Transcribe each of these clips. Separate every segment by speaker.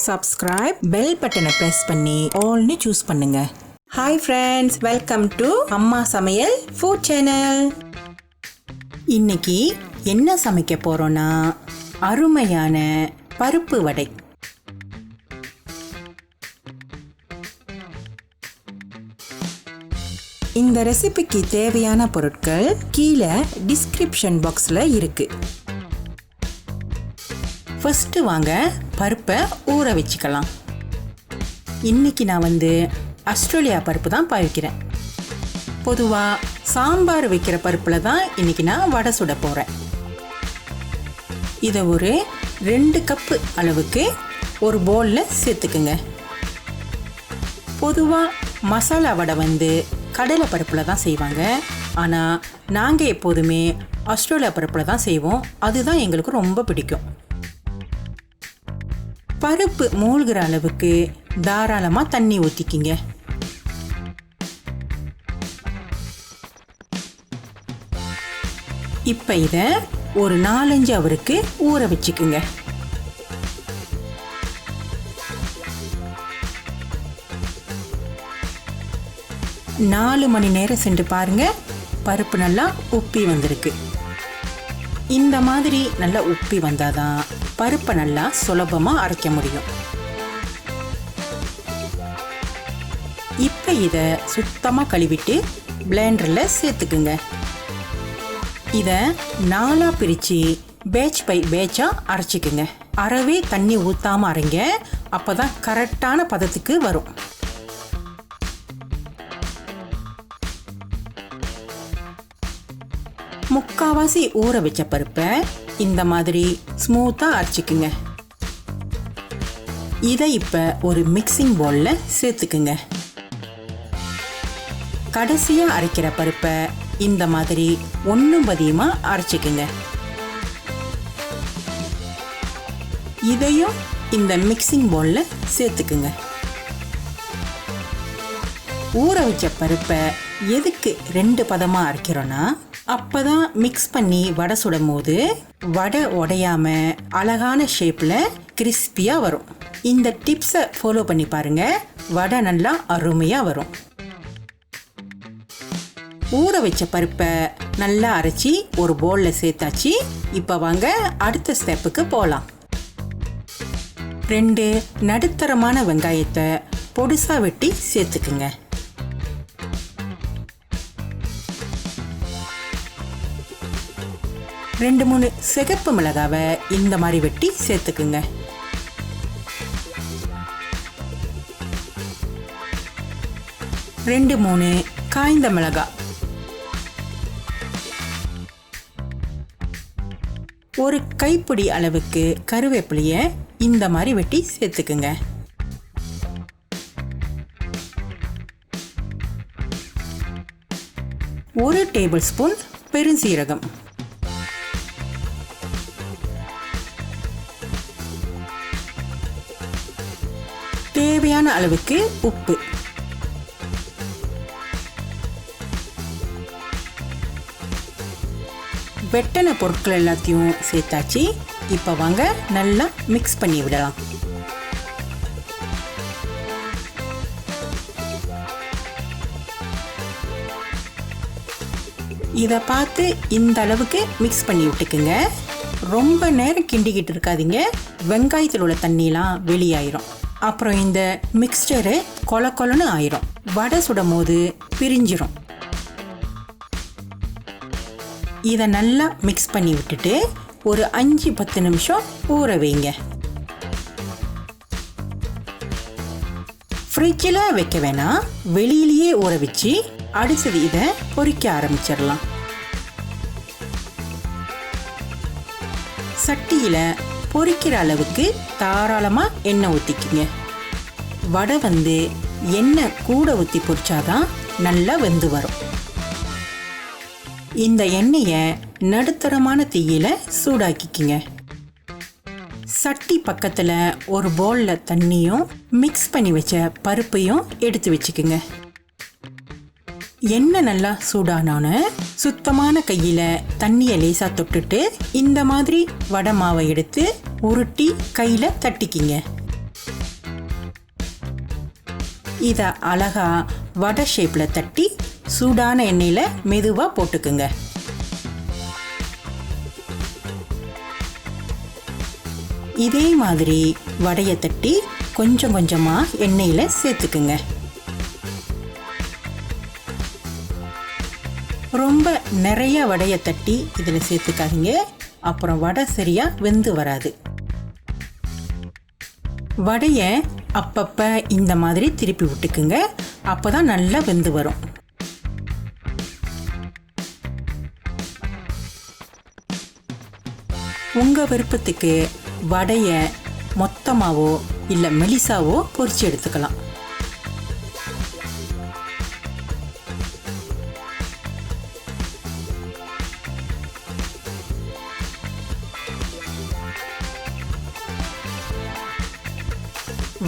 Speaker 1: subscribe, bell button press பண்ணி all-னு choose பண்ணுங்க. Hi friends, welcome to அம்மா சமையல் food channel. இன்னைக்கு என்ன சமைக்க போறோம்னா அருமையான பருப்பு வடை. இந்த ரெசிபிக்கு தேவையான பொருட்கள் கீழே டிஸ்கிரிப்ஷன் பாக்ஸ்ல இருக்கு. ஃபர்ஸ்ட் வாங்க பருப்பை ஊற வச்சுக்கலாம். இன்னைக்கு நான் ஆஸ்திரேலியா பருப்பு தான் பாவிக்கிறேன். பொதுவாக சாம்பார் வைக்கிற பருப்பில் தான் இன்னைக்கு நான் வடை சுட போகிறேன். இதை ஒரு 2 கப்பு அளவுக்கு ஒரு பவுலில் சேர்த்துக்குங்க. பொதுவாக மசாலா வடை கடலை பருப்பில் தான் செய்வாங்க. ஆனால் நாங்கள் எப்போதுமே ஆஸ்திரேலியா பருப்பில் தான் செய்வோம். அதுதான் எங்களுக்கு ரொம்ப பிடிக்கும். பருப்பு மூழ்கிற அளவுக்கு தாராளமாக தண்ணி ஊற்றிக்கிங்க. இப்போ இதை ஒரு 4-5 ஹவருக்கு ஊற வச்சுக்குங்க. நாலு மணி நேரம் சென்று பாருங்க, பருப்பு நல்லா உப்பி வந்திருக்கு. இந்த மாதிரி நல்லா உப்பி வந்தாதான் பருப்பை நல்லா சுலபமாக அரைக்க முடியும். இப்போ இதை சுத்தமாக கழுவிட்டு பிளெண்டரில் சேர்த்துக்குங்க. இதை 4 பிரித்து பேட்ச் பை பேட்சாக அரைச்சிக்குங்க. அறவே தண்ணி ஊற்றாமல் அரைங்க, அப்போ தான் கரெக்டான பதத்துக்கு வரும். முக்காவாசி ஊற வச்ச பருப்பை இந்த மாதிரி ஸ்மூத்தாக அரைச்சிக்குங்க. இதை இப்போ ஒரு மிக்சிங் பவுலில் சேர்த்துக்குங்க. கடைசியாக அரைக்கிற பருப்பை இந்த மாதிரி ஒன்றும் பதியமாக அரைச்சிக்குங்க. இதையும் இந்த மிக்சிங் பவுலில் சேர்த்துக்குங்க. ஊற வச்ச பருப்பை எதுக்கு 2 பதமாக அரைக்கிறோன்னா, அப்போதான் மிக்ஸ் பண்ணி வடை சுடும் போது வடை உடையாம அழகான ஷேப்பில் கிறிஸ்பியாக வரும். இந்த டிப்ஸை ஃபாலோ பண்ணி பாருங்க, வடை நல்லா அருமையாக வரும். ஊற வச்ச பருப்பை நல்லா அரைச்சி ஒரு பவுலில் சேர்த்தாச்சு. இப்போ வாங்க அடுத்த ஸ்டெப்புக்கு போகலாம். 2 நடுத்தரமான வெங்காயத்தை பொடிசா வெட்டி சேர்த்துக்குங்க. 2-3 சிகப்பு மிளகாவை இந்த மாதிரி வெட்டி சேர்த்துக்குங்க. 2-3 காய்ந்த மிளகாய், 1 கைப்பிடி அளவுக்கு கருவேப்பிலையை இந்த மாதிரி வெட்டி சேர்த்துக்குங்க. 1 டேபிள் ஸ்பூன் பெருஞ்சீரகம், 1 தேவையான அளவுக்கு உப்பு, வெட்டின பொருட்கள் எல்லாத்தையும் சேர்த்தாச்சு. இப்போ வாங்க நல்லா மிக்ஸ் பண்ணி விடலாம். இதை பார்த்து இந்த அளவுக்கு மிக்ஸ் பண்ணி விட்டுக்குங்க. ரொம்ப நேரம் கிண்டிக்கிட்டு இருக்காதீங்க, வெங்காயத்தில் உள்ள தண்ணிலாம் வெளியாயிரும். அப்புறம் இந்த மிக்ஸ்சரு கொல கொலன்னு ஆயிரும், வடை சுடும் போது பிரிஞ்சிரும். இதை நல்லா மிக்ஸ் பண்ணி விட்டுட்டு ஒரு 5-10 நிமிஷம் ஊற வைங்க. ஃப்ரிட்ஜில் வைக்க வேணாம், வெளியிலேயே ஊற வச்சு அடுத்தது இதை பொரிக்க ஆரம்பிச்சிடலாம். சட்டியில் பொரிக்கிற அளவுக்கு தாராளமாக எண்ணெய் ஊற்றிக்குங்க. வடை எண்ணெய் கூட ஊற்றி பொரிச்சாதான் நல்லா வெந்து வரும். இந்த எண்ணெயை நடுத்தரமான தீயில சூடாக்கிக்குங்க. சட்டி பக்கத்தில் ஒரு பவுலில் தண்ணியும் மிக்ஸ் பண்ணி வச்ச பருப்பையும் எடுத்து வச்சுக்குங்க. எண்ணெய் நல்லா சூடானோன்னு சுத்தமான கையில தண்ணியை லேசா தொட்டுட்டு இந்த மாதிரி வடை மாவை எடுத்து உருட்டி கையில தட்டிக்கிங்க. இதை அழகா வடை ஷேப்பில் தட்டி சூடான எண்ணெயில் மெதுவாக போட்டுக்குங்க. இதே மாதிரி வடையை தட்டி கொஞ்சம் கொஞ்சமாக எண்ணெயில் சேர்த்துக்குங்க. ரொம்ப நிறைய வடையை தட்டி இதில் சேர்த்துக்காதீங்க, அப்புறம் வடை சரியாக வெந்து வராது. வடையை அப்பப்போ இந்த மாதிரி திருப்பி விட்டுக்குங்க, அப்போ தான் நல்லா வெந்து வரும். உங்கள் விருப்பத்துக்கு வடையை மொத்தமாகவோ இல்லை மெலிசாவோ பொரிச்சு எடுத்துக்கலாம்.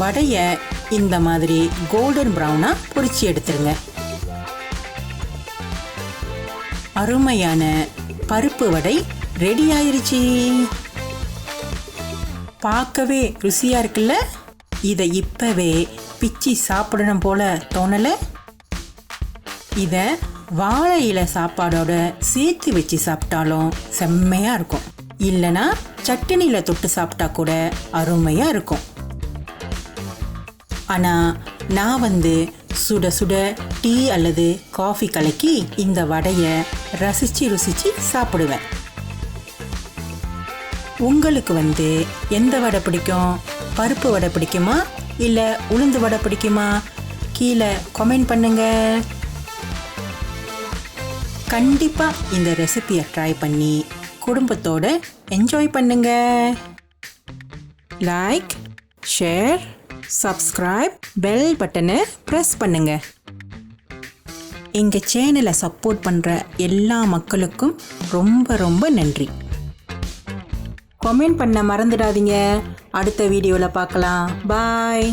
Speaker 1: வடையை இந்த மாதிரி கோல்டன் ப்ரௌனாக பொரிச்சு எடுத்துருங்க. அருமையான பருப்பு வடை ரெடி ஆயிருச்சு. பார்க்கவே ருசியாக இருக்குல்ல? இதை இப்போவே பிச்சு சாப்பிடணும் போல தோணலை? இதை வாழை இலை சாப்பாடோட சேர்த்து வச்சு சாப்பிட்டாலும் செம்மையாக இருக்கும். இல்லைனா சட்னியில் தொட்டு சாப்பிட்டா கூட அருமையாக இருக்கும். ஆனால் நான் சுட சுட டீ அல்லது காஃபி கலக்கி இந்த வடையை ருசித்து சாப்பிடுவேன். உங்களுக்கு எந்த வடை பிடிக்கும்? பருப்பு வடை பிடிக்குமா இல்லை உளுந்து வடை பிடிக்குமா? கீழே கமெண்ட் பண்ணுங்க. கண்டிப்பாக இந்த ரெசிபியை ட்ரை பண்ணி குடும்பத்தோடு என்ஜாய் பண்ணுங்க. லைக், ஷேர், சப்ஸ்கிரைப், பெல் பட்டனை ப்ரெஸ் பண்ணுங்க. எங்கள் சேனலை சப்போர்ட் பண்ணுற எல்லா மக்களுக்கும் ரொம்ப ரொம்ப நன்றி. கமெண்ட் பண்ண மறந்துடாதீங்க. அடுத்த வீடியோவில் பார்க்கலாம். பாய்.